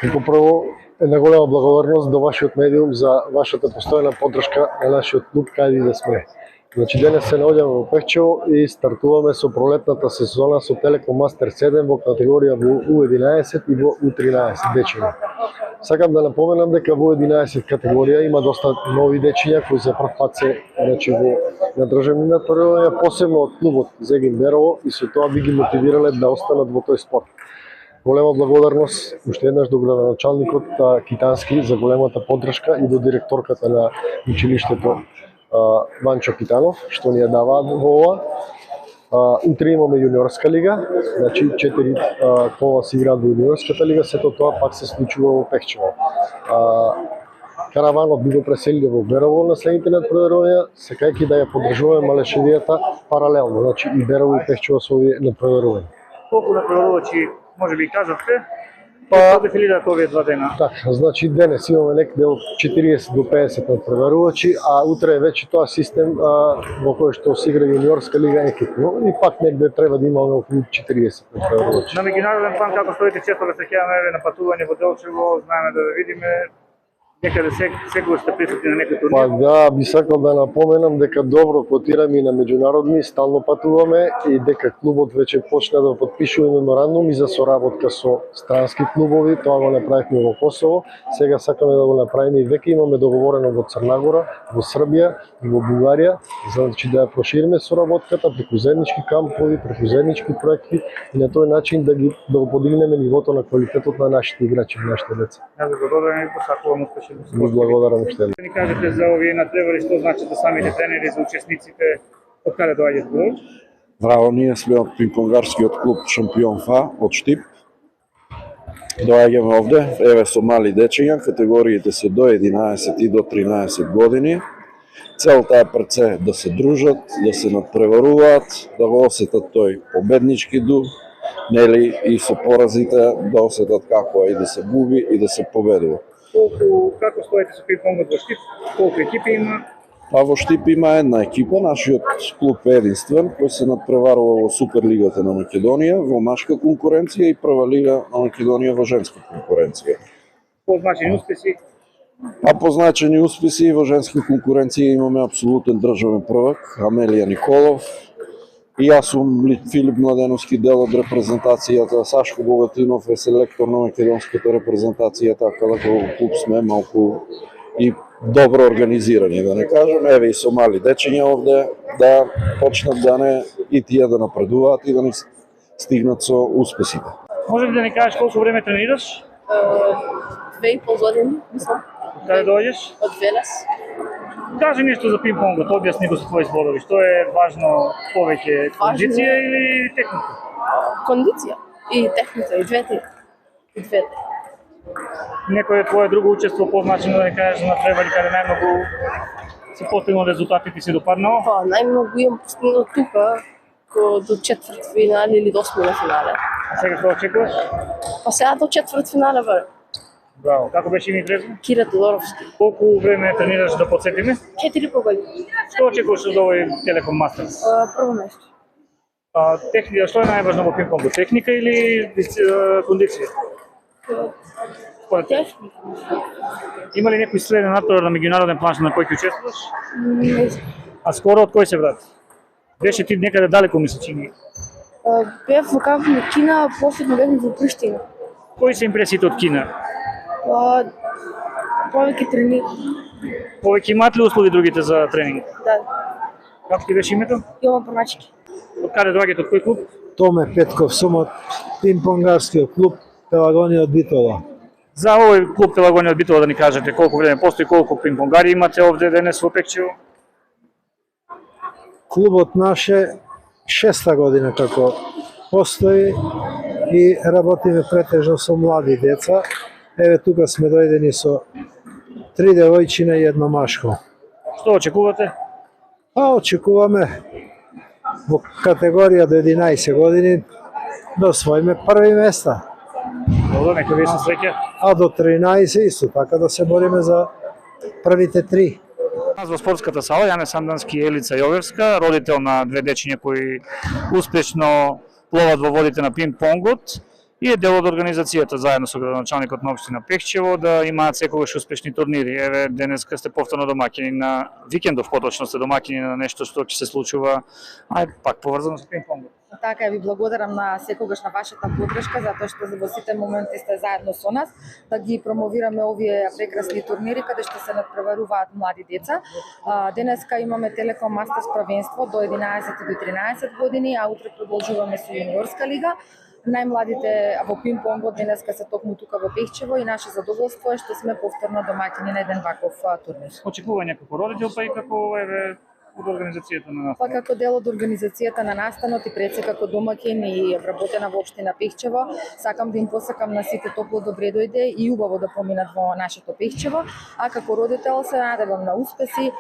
Како прво, една голема благодарност до вашиот медиум за вашата постојана поддршка на нашиот клуб каде и да сме. Значи денес се наоѓаме во Пехчево и стартуваме со пролетната сезона со Телеком Мастер 7 во категорија во U11 и во U13 дечиња. Сакам да напоменам дека во U11 категорија има доста нови дечиња кои за прв пат се во надржани натпреварување, посебно од клубот Зегин Берово, и со тоа би ги мотивирале да останат во тој спорт. Голема благодарност уште еднаш до градоначалникот Китански за големата поддршка и до директорката на училиштето Ванчо Питанов, што ни ја даваат во ова. Утре имаме јуниорска лига, значи 4 кола се играат во јуниорската лига, сето тоа пак се случува во Пехчево. Караванот би го преселиле во Берово на следните натпреварувања, сакајќи да ја поддржуваме Малешевијата паралелно, значи и Берово и Пехчево со овие натпреварувања. Колку натпреварувачи може би кажавте? Па дефилираат овие два дена. Така, значи денес имаме некаде од 40 до 50 натпреварувачи, а утре е веќе тоа систем во кој што се игра јуниорска лига екипно и пак некаде треба да имаме околу 40 натпреварувачи. На меѓународен план како стоите, често да се кејаме на патување во Делчево, знаеме да видиме некаде секогаш сте присутни на некој турнир. Па да, би сакал да напоменам дека добро котираме и на меѓународни, стално патуваме и дека клубот веќе почна да подпишува меморандуми за соработка со странски клубови, тоа го направивме во Косово, сега сакаме да го направиме и веќе имаме договорено во Црна Гора, во Србија и во Бугарија, значи да ја прошириме соработката преку заеднички кампови, преку заеднички проекти и на тој начин да го подигнеме нивото на квалитетот на нашите играчи, нашите деца. Јас ви благодарам и посакувам успешно. Благодарам уште. Ни кажете за овие натпревари, што значи за самите тренери, за учесниците, од каде доаѓаат? Браво, ние сме од пинг-понгарскиот клуб Шампион ФА од Штип. Доаѓаме овде, еве со мали дечиња, категориите се до 11 и до 13 години. Целта е пред се да се дружат, да се надпреваруваат, да го осетат тој победнички дух, нели и со поразите да осетат како е и да се губи и да се победува. Како стоите со пинг-понгот во Штип? Колку екипи има? Па во Штип има една екипа, нашиот клуб е единствен, кој се надпреварува во Суперлигата на Македонија, во машка конкуренција и прва лига на Македонија во женска конкуренција. Позначени успеси? А позначени успеси во женска конкуренција имаме апсолутен државен првак, Амелија Николов, и јас сум Филип Младеновски дел од репрезентацијата, Сашко Богатинов е селектор на македонската репрезентација, така да во клуб сме малку и добро организирани, да не кажем, еве и со мали дечиња овде да почнат да не и тие да напредуваат и да не стигнат со успесите. Може ли да ни кажеш колку време тренираш? 2,5 години, мислам. Каде доаѓаш? Од Велес. Кажи нешто за пинг-понгот, објасни го со твои зборови. Што е важно повеќе, кондиција или техника? Кондиција и техника, и двете. Некој твое друго учество позначено да не кажеш за натпревари каде најмногу се постигнал резултати ти се допаднало? Па, најмногу имам постигнал тука до четвртфинале или до осмина финале. А сега што очекуваш? Па сега до четвртфинале, бе. Браво. Како беше име и презиме? Кира Тодоровски. Колку време тренираш да подсетиме? 4,5 години. Што очекуваш од овој Телеком Мастерс? Прво место. Техника, што е најважно во пинг-понгот? Техника или кондиција? Техника. Има ли некој следен натпревар на меѓународен план на кој ќе учествуваш? Не знам. А скоро од кој се врати? Беше ти некаде далеко, ми се чини. Бев во камп на Кина, последно бев во Приштина. Кои се импресиите од Кина? Повеќе тренинг. Повеќе имаат ли услови другите за тренинг? Да. Како ти беше името? Јован Проначки. Од каде доаѓате, од кој клуб? Томе Петков, сум од пинг-понгарскиот клуб Пелагони од Битола. За овој клуб Пелагони од Битола да ни кажете колку време постои, колку пинг-понгари имате овде денес во Пехчево? Клубот наш е 6-та година како постои и работиме претежно со млади деца. Еве тука сме дојдени со 3 девојчина и едно машко. Што очекувате? Очекуваме во категорија до 11 години да освоиме први места. Добро, нека ви се среќа. А до 13 исто така да се бориме за првите 3. Нас во спортската сала Јане Сандански и Елица Јовевска, родител на две дечиња кои успешно пловат во водите на пинг-понгот и е дел од организацијата заедно со градоначалникот на општина Пехчево да имаат секогаш успешни турнири. Еве денеска сте повторно домаќини на викендов, поточно сте домаќини на нешто што ќе се случува, пак поврзано со пинг-понгот. Така, ви благодарам на секогаш на вашата поддршка, затоа што во сите моменти сте заедно со нас, да ги промовираме овие прекрасни турнири каде што се надпреваруваат млади деца. Денеска имаме Телеком Мастерс првенство до 11 и до 13 години, а утре продолжуваме со јуниорска лига. Најмладите во пинг-понгот денеска се токму тука во Пехчево и наше задоволство е што сме повторно домаќини на еден ваков турнир. Очекување како родител, па и како од организацијата на настанот? Па како дел од организацијата на настанот и пред се како домаќин и вработена во општина Пехчево, сакам да им посакам на сите топло добре дојде и убаво да поминат во нашето Пехчево, а како родител се надевам на успеси,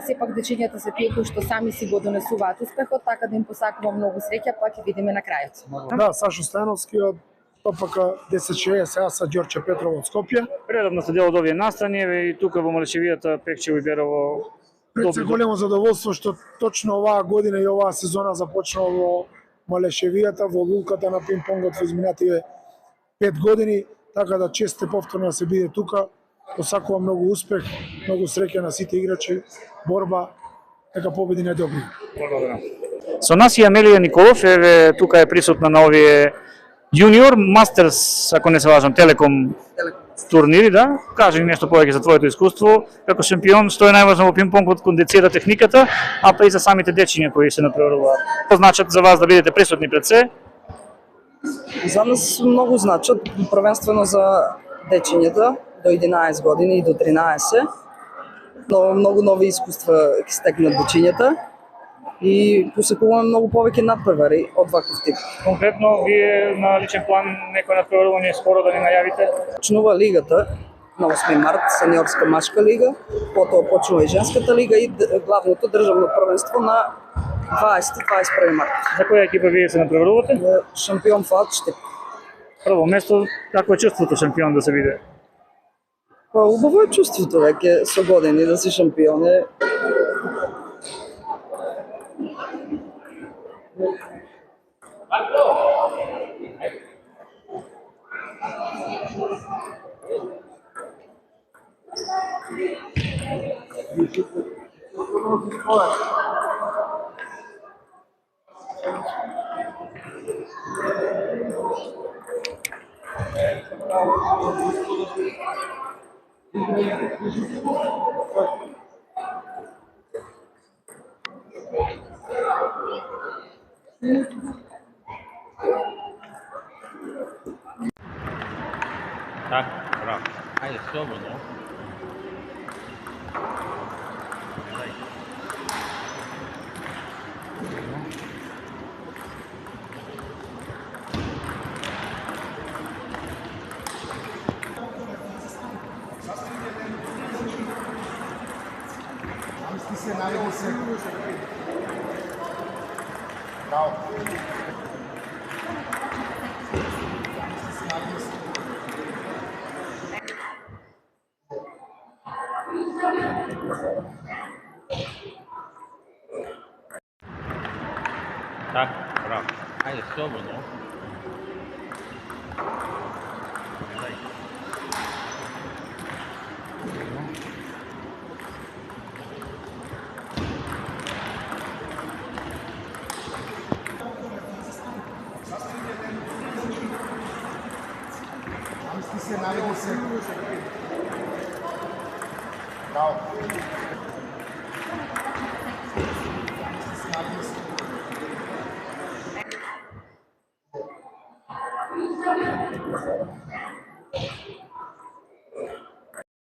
сепак дечињата се тие кои што сами си го донесуваат успехот, така да им посакувам многу среќа, па ќе видиме на крајот. Да, Сашо Стојановски од ППК 1060, сега са Ѓорче Петров од Скопје. Предавно се дел од овие настани, и тука во Малешевијата Пехчево и Берово. Пред се големо задоволство што точно оваа година и оваа сезона започнала во Малешевијата, во лулката на пинг-понгот во изминативе 5 години, така да честе повторно да се биде тука. Посакувам многу успех, многу среќа на сите играчи, борба, нека победи најдобри. Благодарам. Со нас и Амелија Николов, еве тука е присутна на овие Junior Masters, ако не се лажам, Телеком турнири, да? Кажи ни нешто повеќе за твоето искуство како шампион, што е најважно во пинг-понгот, кондицијата, техниката, а па и за самите дечиња кои се надпреваруваат. Што значат за вас да бидете присутни пред се? За нас многу значат, првенствено за дечињата до 11 години и до 13. Но многу нови искуства ќе стекнат дечињата и посекуваме многу повеќе надпревари од ваков тип. Конкретно, вие на личен план некој надпреварување скоро да ни најавите? Почнува лигата на 8 март, сениорска машка лига, потоа почнува и женската лига и главното државно првенство на 20-21 март. За која екипа вие се надпреварувате? Шампион ФАТ Штип. Прво место, како е чувството шампион да се биде? Па убаво е чувството веќе со години да си шампион е. Так, браво. Ајде, слободно. Bravo. Так, браво. Ајде, слободно. Bravo.